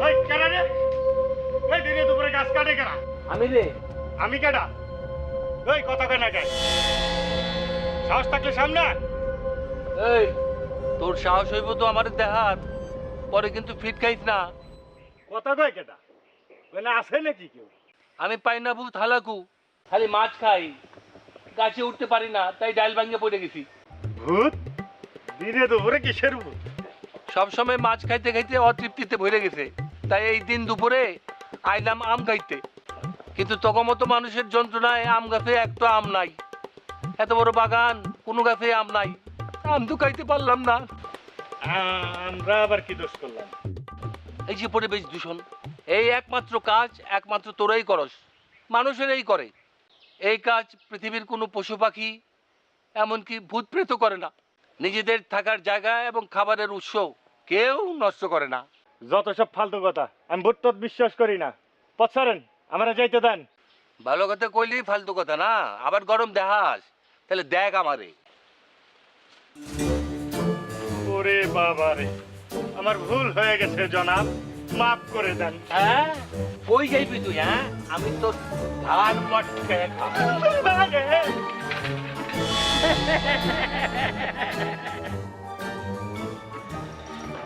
ওই কেডা রে? ওই দিনে দুপুরে গাছ কাটে কেডা? আমি রে। আমি কেডা? ওই কথা কয় না কেন? সাহস থাকলে সামনে আয়। এই তোর সাহস হইব তো আমার দেহার, পরে কিন্তু ফিট খাইস না। কথা কয় কেডা? মানে আছে নাকি কেউ? আমি পাই না ভূত হালাকু, খালি মাছ খাই, গাছে উঠতে পারি না, তাই ডাইল ভাঙিয়ে পড়ে গেছি। ভূত? দিনে দুপুরে কিসের ভূত? সবসময় মাছ খাইতে খাইতে অতৃপ্তিতে ভরে গেছে, তাই এই দিন দুপুরে আইলাম আম খাইতে। কিন্তু তখন মতো মানুষের যন্ত্রণায় আম গাছে একটা আম নাই, এত বড় বাগান, কোনো গাছে আম নাই, আম তো খাইতে পারলাম না। আমরা আবার কি দোষ করলাম? এই যে পরিবেশ দূষণ, এই একমাত্র কাজ একমাত্র তোরাই করস, মানুষেরাই করে। এই কাজ পৃথিবীর কোনো পশু পাখি এমনকি ভূত প্রেত করে না। নিজেদের থাকার জায়গা এবং খাবারের উৎস কেউ নষ্ট করে না। যত সব ফালতু কথা, আমি ভূত টুত বিশ্বাস করি না। পথ ছাড়েন, আমরা যাইতে দেন। ভালো কথা কইলি ফালতু কথা না, আবার গরম দেখাস, তাহলে দেখ আমারে। ওরে বাবা রে, আমার ভুল হয়ে গেছে জনাব, মাফ করে দেন। হ্যাঁ কই যাইবি তুই? হ্যাঁ আমি তো ধান মটকে খাবো।